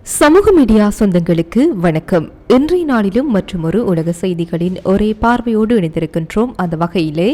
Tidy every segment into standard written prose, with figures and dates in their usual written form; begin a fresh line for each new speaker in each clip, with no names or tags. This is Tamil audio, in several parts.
சமூக மீடியா சொந்தங்களுக்கு வணக்கம். இன்றைய நாளிலும் மற்றொரு உலக செய்திகளின் ஒரே பார்வையோடு இணைந்திருக்கின்றோம். அந்த வகையிலே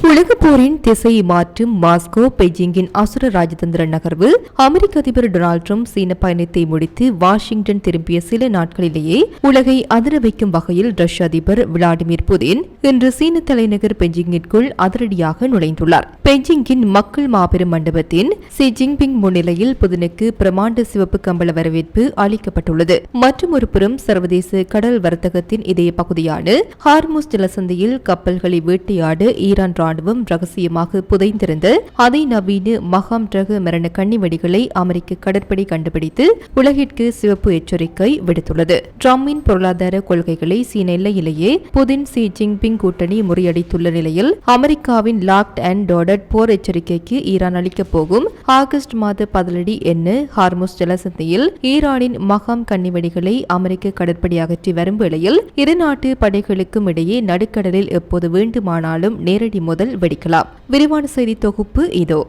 உலக போரின் திசையை மாற்றும் மாஸ்கோ பெய்ஜிங்கின் அசுர ராஜதந்திர நகர்வு, அமெரிக்க அதிபர் டொனால்ட் ட்ரம்ப் சீன பயணத்தை முடித்து வாஷிங்டன் திரும்பிய சில நாட்களிலேயே உலகை அதிர வைக்கும் வகையில் ரஷ்ய அதிபர் விளாடிமிர் புதின் இன்று சீன தலைநகர் பெய்ஜிங்கிற்குள் அதிரடியாக நுழைந்துள்ளார். பெய்ஜிங்கின் மக்கள் மாபெரும் மண்டபத்தின் ஷி ஜின்பிங் முன்னிலையில் புதினுக்கு பிரமாண்ட சிவப்பு கம்பள வரவேற்பு அளிக்கப்பட்டுள்ளது. மற்றொரு புறம் சர்வதேச கடல் வர்த்தகத்தின் இதய பகுதியான ஹார்முஸ் ஜலசந்தியில் கப்பல்களை வேட்டையாட ஈரான் ராணுவம் ரகசியமாக புதைந்திருந்த அதிநவீன மகாம் ரக மரண கண்ணிவெடிகளை அமெரிக்க கடற்படை கண்டுபிடித்து உலகிற்கு சிவப்பு எச்சரிக்கை விடுத்துள்ளது. ட்ரம்பின் பொருளாதார கொள்கைகளை சீன எல்லையிலேயே புதின் ஷி ஜின்பிங் கூட்டணி முறியடித்துள்ள நிலையில் அமெரிக்காவின் லாக்ட் அண்ட் டாடட் போர் எச்சரிக்கைக்கு ஈரான் அளிக்கப் போகும் ஆகஸ்ட் மாத பதிலடி என்ன ஹார்முஸ் ஜலசந்தியில் ஈரானின் மகாம் கண்ணிவெடிகளை அமெரிக்க கடற்படை அகற்றி வரும் வேளையில் இரு நாட்டு படைகளுக்கும் இடையே நடுக்கடலில் எப்போது வேண்டுமானாலும் நேரடி மோதல் வெடிக்கலாம். விரிவான செய்தி தொகுப்பு இதோ.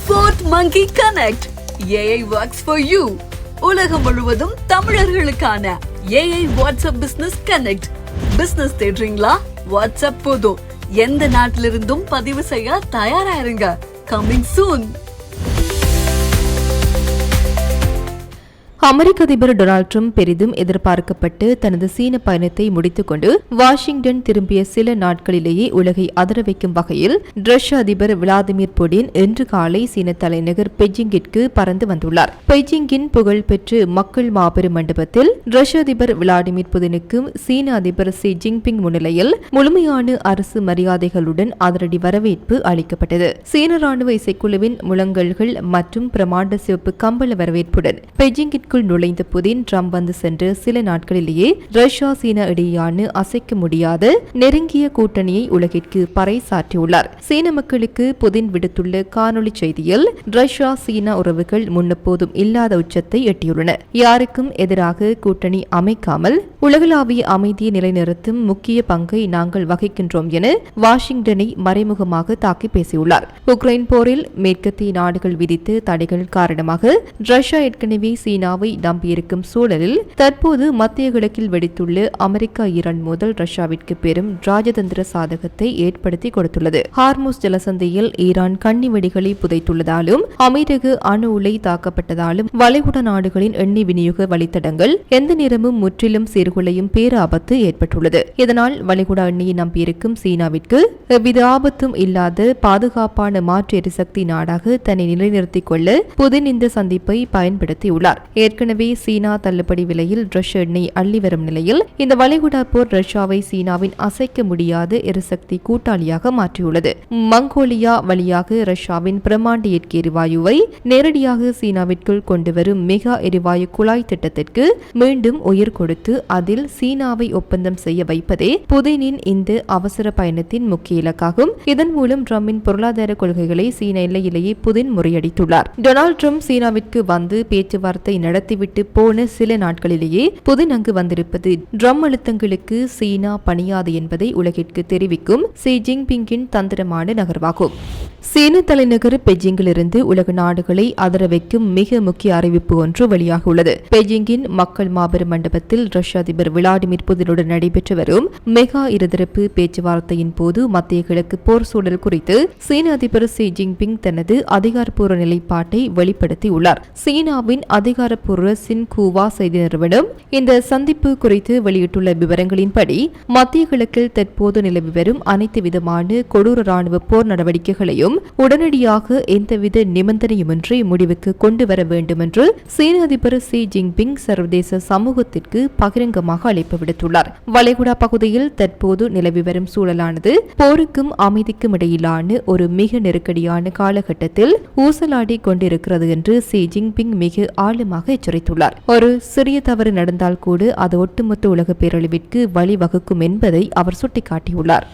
Fourth Monkey Connect. AI works for you. உலகம் முழுவதும் தமிழர்களுக்கான AI WhatsApp business connect. Business தேடுறீங்களா? வாட்ஸ்அப் போதும். எந்த நாட்டிலிருந்தும் பதிவு செய்ய தயாரா இருங்க. Coming soon.
அமெரிக்க அதிபர் டொனால்ட் ட்ரம்ப் பெரிதும் எதிர்பார்க்கப்பட்டு தனது சீன பயணத்தை முடித்துக் கொண்டு வாஷிங்டன் திரும்பிய சில நாட்களிலேயே உலகை அதிர வைக்கும் வகையில் ரஷ்ய அதிபர் விளாடிமிர் புடின் இன்று காலை சீன தலைநகர் பெய்ஜிங்கிற்கு பறந்து வந்துள்ளார். பெய்ஜிங்கின் புகழ்பெற்ற மக்கள் மாபெரும் மண்டபத்தில் ரஷ்ய அதிபர் விளாடிமிர் புடினுக்கும் சீன அதிபர் ஷி ஜின்பிங் முன்னிலையில் முழுமையான அரசு மரியாதைகளுடன் அதிரடி வரவேற்பு அளிக்கப்பட்டது. சீன ராணுவ இசைக்குழுவின் முழங்கல்கள் மற்றும் பிரமாண்ட சிவப்பு கம்பள வரவேற்புடன் பெய்ஜிங்கிற்கு நுழைந்த புதின் ட்ரம்ப் வந்து சென்று சில நாட்களிலேயே ரஷ்யா சீனா இடையேயான அசைக்க முடியாத நெருங்கிய கூட்டணியை உலகிற்கு பறைசாற்றியுள்ளார். சீன மக்களுக்கு புதின் விடுத்துள்ள காணொலி செய்தியில் ரஷ்யா சீனா உறவுகள் முன்னெப்போதும் இல்லாத உச்சத்தை எட்டியுள்ளன. யாருக்கும் எதிராக கூட்டணி அமைக்காமல் உலகளாவிய அமைதியை நிலைநிறுத்தும் முக்கிய பங்கை நாங்கள் வகிக்கின்றோம் என வாஷிங்டனை மறைமுகமாக தாக்கி பேசியுள்ளார். உக்ரைன் போரில் மேற்கத்திய நாடுகள் விதித்த தடைகள் காரணமாக ரஷ்யா ஏற்கனவே சீனா நம்பியிருக்கும் சூழலில் தற்போது மத்திய கிழக்கில் வெடித்துள்ள அமெரிக்கா ஈரான் மோதல் ரஷ்யாவிற்கு பெரும் ராஜதந்திர சாதகத்தை ஏற்படுத்தி கொடுத்துள்ளது. ஹார்முஸ் ஜலசந்தியில் ஈரான் கண்ணி வெடிகளை புதைத்துள்ளதாலும் அமெரிக்க அணு உலை தாக்கப்பட்டதாலும் வளைகுடா நாடுகளின் எண்ணெய் விநியோக வழித்தடங்கள் எந்த நேரமும் முற்றிலும் சீர்குலையும் பேராபத்து ஏற்பட்டுள்ளது. இதனால் வளைகுடா எண்ணெயை நம்பியிருக்கும் சீனாவிற்கு எவ்வித ஆபத்தும் இல்லாத பாதுகாப்பான மாற்று எரிசக்தி நாடாக தன்னை நிலைநிறுத்திக் கொள்ள புதின் இந்த சந்திப்பை பயன்படுத்தியுள்ளார். ஏற்கனவே சீனா தள்ளுபடி விலையில் ரஷ்ய எண்ணெய் அள்ளி வரும் நிலையில் இந்த வளைகுடா போர் ரஷ்யாவை சீனாவின் அசைக்க முடியாத எரிசக்தி கூட்டாளியாக மாற்றியுள்ளது. மங்கோலியா வழியாக ரஷ்யாவின் பிரமாண்ட இயற்கை எரிவாயுவை நேரடியாக சீனாவிற்குள் கொண்டுவரும் மெகா எரிவாயு குழாய் திட்டத்திற்கு மீண்டும் உயிர் கொடுத்து அதில் சீனாவை ஒப்பந்தம் செய்ய வைப்பதே புதினின் இந்த அவசர பயணத்தின் முக்கிய இலக்காகும். இதன் மூலம் ட்ரம்பின் பொருளாதார கொள்கைகளை சீன எல்லையிலேயே புதின் முறியடித்துள்ளார். டொனால்ட் ட்ரம்ப் சீனாவிற்கு வந்து பேச்சுவார்த்தை நடத்திவிட்டு போன சில நாட்களிலேயே புதின் அங்கு வந்திருப்பது ட்ரம்ப் அழுத்தங்களுக்கு சீனா பணியாது என்பதை உலகிற்கு தெரிவிக்கும் ஷி ஜின்பிங்கின் தந்திரமான நகர்வாகும். சீன தலைநகர் பெய்ஜிங்கிலிருந்து உலக நாடுகளை அதிர வைக்கும் மிக முக்கிய அறிவிப்பு ஒன்று வெளியாகியுள்ளது. பெய்ஜிங்கின் மக்கள் மாபெரும் மண்டபத்தில் ரஷ்ய அதிபர் விளாடிமிர் புதினுடன் நடைபெற்று வரும் மெகா இருதரப்பு பேச்சுவார்த்தையின் போது மத்திய கிழக்கு போர் சூழல் குறித்து சீன அதிபர் ஷி ஜின்பிங் தனது அதிகாரப்பூர்வ நிலைப்பாட்டை வெளிப்படுத்தியுள்ளார். சீனாவின் அதிகாரப்பூர்வ சின்கூவா செய்தி நிறுவனம் இந்த சந்திப்பு குறித்து வெளியிட்டுள்ள விவரங்களின்படி மத்திய கிழக்கில் தற்போது நிலவி வரும் அனைத்து விதமான கொடூர ராணுவ போர் நடவடிக்கைகளையும் உடனடியாக எந்தவித நிபந்தனையுமின்றி முடிவுக்கு கொண்டு வர வேண்டும் என்று சீன அதிபர் ஷி ஜின்பிங் சர்வதேச சமூகத்திற்கு பகிரங்கமாக அழைப்பு விடுத்துள்ளார். வளைகுடா பகுதியில் தற்போது நிலவி வரும் சூழலானது போருக்கும் அமைதிக்கும் இடையிலான ஒரு மிக நெருக்கடியான காலகட்டத்தில் ஊசலாடி கொண்டிருக்கிறது என்று ஷி ஜின்பிங் மிக ஆழமாக எச்சரித்துள்ளார். ஒரு சிறிய தவறு நடந்தால் கூட அது ஒட்டுமொத்த உலக பேரழிவிற்கு வழிவகுக்கும் என்பதை அவர் சுட்டிக்காட்டியுள்ளார்.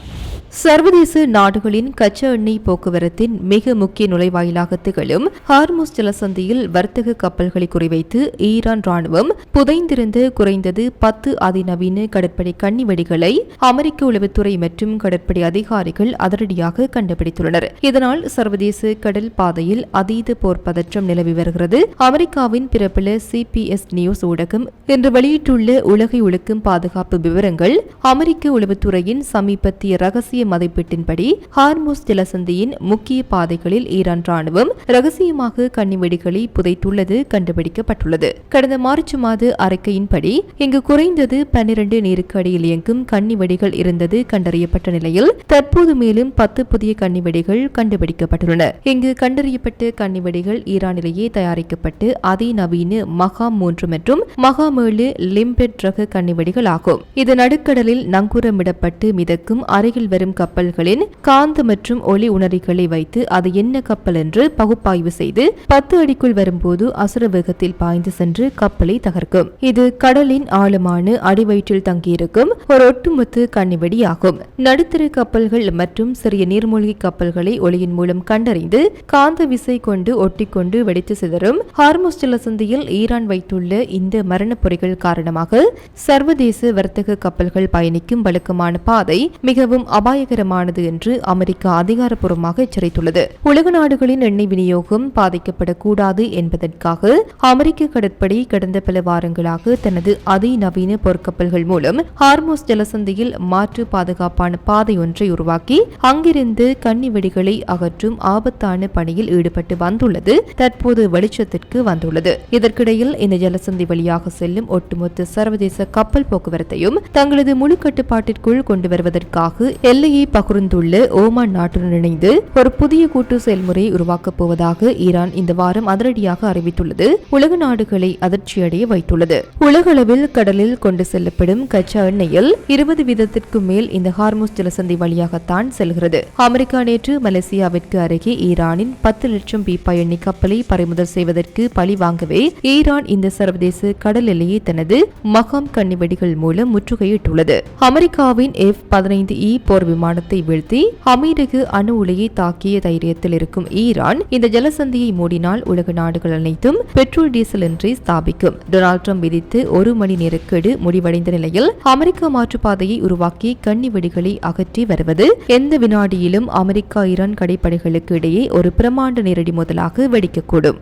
சர்வதேச நாடுகளின் கச்சா எண்ணெய் போக்குவரத்தின் மிக முக்கிய நுழைவாயிலாக திகழும் ஹார்முஸ் ஜலசந்தியில் வர்த்தக கப்பல்களை குறிவைத்து ஈரான் ராணுவம் புதைந்திருந்த குறைந்தது 10 அதிநவீன கடற்படை கண்ணிவெடிகளை அமெரிக்க உளவுத்துறை மற்றும் கடற்படை அதிகாரிகள் அதிரடியாக கண்டுபிடித்துள்ளனர். இதனால் சர்வதேச கடல் பாதையில் அதீத போர் பதற்றம் நிலவி வருகிறது. அமெரிக்காவின் பிரபல CBS நியூஸ் ஊடகம் இன்று வெளியிட்டுள்ள உலகை உலுக்கும் பாதுகாப்பு விவரங்கள் அமெரிக்க உளவுத்துறையின் சமீபத்திய ரகசிய மதிப்பீட்டின்படி ஹார்முஸ் ஜலசந்தியின் முக்கிய பாதைகளில் ஈரான் ராணுவம் ரகசியமாக கண்ணிவெடிகளை புதைத்துள்ளது கண்டுபிடிக்கப்பட்டுள்ளது. கடந்த மார்ச் மாத அறிக்கையின்படி இங்கு குறைந்தது 12 நீருக்கு அடியில் இயங்கும் கண்ணிவெடிகள் இருந்தது கண்டறியப்பட்ட நிலையில் தற்போது மேலும் 10 புதிய கண்ணிவெடிகள் கண்டுபிடிக்கப்பட்டுள்ளன. இங்கு கண்டறியப்பட்ட கண்ணிவெடிகள் ஈரானிலேயே தயாரிக்கப்பட்டு அதிநவீன மகாம் 3 மற்றும் மகாம் 7 லிம்பெட் ரக கண்ணிவெடிகள் ஆகும். இது நடுக்கடலில் நங்கூரமிடப்பட்டு மிதக்கும் அருகில் வரும் கப்பல்களின் காந்த மற்றும் ஒளி உணரிகளை வைத்து அது என்ன கப்பல் என்று பகுப்பாய்வு செய்து 10 அடிக்குள் வரும்போது அசுர வேகத்தில் பாய்ந்து சென்று கப்பலை தகர்க்கும். இது கடலின் ஆழமான அடிவயிற்றில் தங்கியிருக்கும் ஒரு ஒட்டுமொத்த கண்ணிவெடி ஆகும். நடுத்தர கப்பல்கள் மற்றும் சிறிய நீர்மூழ்கி கப்பல்களை ஒளியின் மூலம் கண்டறிந்து காந்த விசை கொண்டு ஒட்டிக்கொண்டு வெடித்து சிதறும். ஹார்முஸ் ஜலசந்தியில் ஈரான் வைத்துள்ள இந்த மரணப் பொறிகள் காரணமாக சர்வதேச வர்த்தக கப்பல்கள் பயணிக்கும் வழக்கமான பாதை மிகவும் அபாயகரமானது என்று அமெரிக்கா அதிகாரப்பூர்வமாக எச்சரித்துள்ளது. உலக நாடுகளின் எண்ணெய் விநியோகம் பாதிக்கப்படக்கூடாது என்பதற்காக அமெரிக்க கடற்படை கடந்த பல வாரங்களாக தனது அதிநவீன போர்க்கப்பல்கள் மூலம் ஹார்முஸ் ஜலசந்தியில் மாற்று பாதுகாப்பான பாதை ஒன்றை உருவாக்கி அங்கிருந்து கண்ணிவெடிகளை அகற்றும் ஆபத்தான பணியில் ஈடுபட்டு வந்துள்ளது தற்போது வெளிச்சத்திற்கு வந்துள்ளது. இதற்கிடையில் இந்த ஜலசந்தி வழியாக செல்லும் ஒட்டுமொத்த சர்வதேச கப்பல் போக்குவரத்தையும் தங்களது முழு கட்டுப்பாட்டிற்குள் கொண்டு வருவதற்காக எல்லையை பகிர்ந்துள்ள ஓமான் நாட்டுடன் இணைந்து ஒரு புதிய கூட்டு செயல்முறையை உருவாக்கப் போவதாக ஈரான் இந்த வாரம் அதிரடியாக அறிவித்துள்ளது உலக நாடுகளை அதிர்ச்சியடைய வைத்துள்ளது. உலகளவில் கடலில் கொண்டு செல்லப்படும் கச்சா எண்ணெயில் 20 வீதத்திற்கும் மேல் இந்த ஹார்முஸ் ஜலசந்தி வழியாகத்தான் செல்கிறது. அமெரிக்கா நேற்று மலேசியாவிற்கு அருகே ஈரானின் 10 லட்சம் பீப்பாய் எண்ணெய் கப்பலை பறிமுதல் செய்வதற்கு பழி வாங்கவே ஈரான் இந்த சர்வதேச கடல் எல்லையை தனது மகாம் கண்ணிவெடிகள் மூலம் முற்றுகையிட்டுள்ளது. அமெரிக்காவின் F-15E போர் விமானத்தை வீழ்த்தி அமீரக அணு உலையை தாக்கிய தைரியத்தில் இருக்கும் ஈரான் இந்த ஜலசந்தியை மூடினால் உலக நாடுகள் அனைத்தும் பெட்ரோல் டீசல் இன்றி ஸ்தாபிக்கும். டொனால்ட் ட்ரம்ப் விதித்து 1 மணி நெருக்கடி முடிவடைந்த நிலையில் அமெரிக்கா மாற்றுப்பாதையை உருவாக்கி கண்ணிவெடிகளை அகற்றி வருவது எந்த வினாடியிலும் அமெரிக்கா ஈரான் கடைப்படைகளுக்கு இடையே ஒரு பிரமாண்ட நேரடி மோதலாக வெடிக்கக்கூடும்.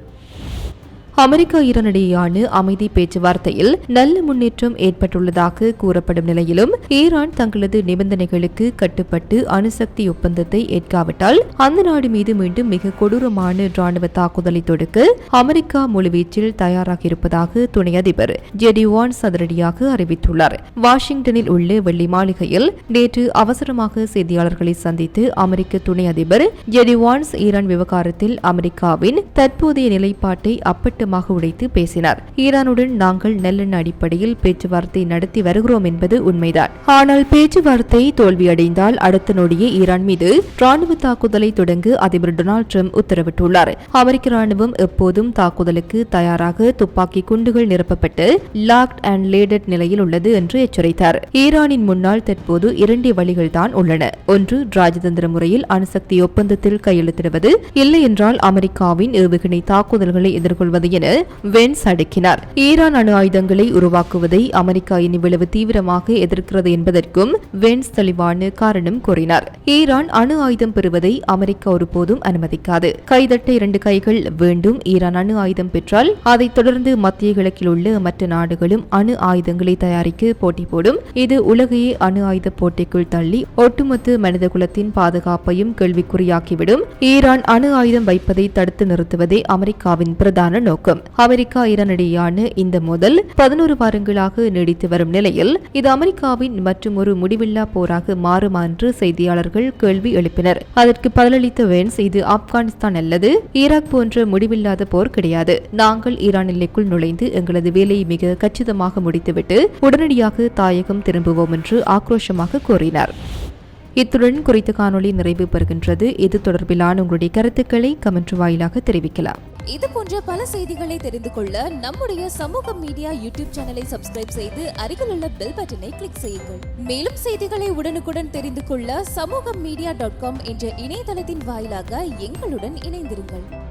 அமெரிக்கா ஈரானிடையேயான அமைதி பேச்சுவார்த்தையில் நல்ல முன்னேற்றம் ஏற்பட்டுள்ளதாக கூறப்படும் நிலையிலும் ஈரான் தங்களது நிபந்தனைகளுக்கு கட்டுப்பட்டு அணுசக்தி ஒப்பந்தத்தை ஏற்காவிட்டால் அந்த நாடு மீது மீண்டும் மிக கொடூரமான ராணுவ தாக்குதலை தொடுக்க அமெரிக்கா முழுவீச்சில் தயாராக இருப்பதாக துணை அதிபர் ஜெடி வான்ஸ் அதிரடியாக அறிவித்துள்ளார். வாஷிங்டனில் உள்ள வெள்ளை மாளிகையில் நேற்று அவசரமாக செய்தியாளர்களை சந்தித்து அமெரிக்க துணை அதிபர் ஜெடி வான்ஸ் ஈரான் விவகாரத்தில் அமெரிக்காவின் தற்போதைய நிலைப்பாட்டை அப்பட்ட உடைத்து பேசினார். ஈரானுடன் நாங்கள் நல்லெண்ண அடிப்படையில் பேச்சுவார்த்தை நடத்தி வருகிறோம் என்பது உண்மைதான். ஆனால் பேச்சுவார்த்தை தோல்வியடைந்தால் அடுத்த நொடியே ஈரான் மீது ராணுவ தாக்குதலை தொடங்க அதிபர் டொனால்ட் ட்ரம்ப் உத்தரவிட்டுள்ளார். அமெரிக்க ராணுவம் எப்போதும் தாக்குதலுக்கு தயாராக துப்பாக்கி குண்டுகள் நிரப்பப்பட்டு லாக்ட் அண்ட் லேடட் நிலையில் உள்ளது என்று எச்சரித்தார். ஈரானின் முன்னால் தற்போது 2 வழிகள் தான் உள்ளன. ஒன்று ராஜதந்திர முறையில் அணுசக்தி ஒப்பந்தத்தில் கையெழுத்திடுவது, இல்லை என்றால் அமெரிக்காவின் ஏவுகணை தாக்குதல்களை எதிர்கொள்வது என வென்ஸ் அடுக்கினார். ஈரான் அணு ஆயுதங்களை உருவாக்குவதை அமெரிக்கா இவ்வளவு தீவிரமாக எதிர்க்கிறது என்பதற்கும் வென்ஸ் தெளிவான காரணம் கூறினார். ஈரான் அணு ஆயுதம் பெறுவதை அமெரிக்கா ஒருபோதும் அனுமதிக்காது. கைதட்ட 2 கைகள் வேண்டும். ஈரான் அணு ஆயுதம் பெற்றால் அதைத் தொடர்ந்து மத்திய கிழக்கில் உள்ள மற்ற நாடுகளும் அணு ஆயுதங்களை தயாரிக்க போட்டி போடும். இது உலகையே அணு ஆயுத போட்டிக்குள் தள்ளி ஒட்டுமொத்த மனித குலத்தின் பாதுகாப்பையும் கேள்விக்குறியாக்கிவிடும். ஈரான் அணு ஆயுதம் வைப்பதை தடுத்து நிறுத்துவதே அமெரிக்காவின் பிரதான நோக்கம். அமெரிக்கா ஈரானிடையான இந்த மோதல் 11 வாரங்களாக நீடித்து வரும் நிலையில் இது அமெரிக்காவின் மற்றும் ஒரு முடிவில்லா போராக மாறுமா என்று செய்தியாளர்கள் கேள்வி எழுப்பினர். அதற்கு பதிலளித்த வென்ஸ், இது ஆப்கானிஸ்தான் அல்லது ஈராக் போன்ற முடிவில்லாத போர் கிடையாது. நாங்கள் ஈரான் எல்லைக்குள் நுழைந்து எங்களது வேலையை மிக கச்சிதமாக முடித்துவிட்டு உடனடியாக தாயகம் திரும்புவோம் என்று ஆக்ரோஷமாக கூறினார். இத்துடன் குறித்த காணொளி நிறைவு பெறுகின்றது. இது தொடர்பிலான உங்களுடைய கருத்துக்களை கமெண்ட் வாயிலாக தெரிவிக்கலாம்.
இது போன்ற பல செய்திகளை தெரிந்து கொள்ள நம்முடைய சமூக மீடியா யூடியூப் சேனலை சப்ஸ்கிரைப் செய்து அருகிலுள்ள பெல் பட்டனை கிளிக் செய்யுங்கள். மேலும் செய்திகளை உடனுக்குடன் தெரிந்து கொள்ள சமூகமீடியா.com என்ற இணையதளத்தின் வாயிலாக எங்களுடன் இணைந்திருங்கள்.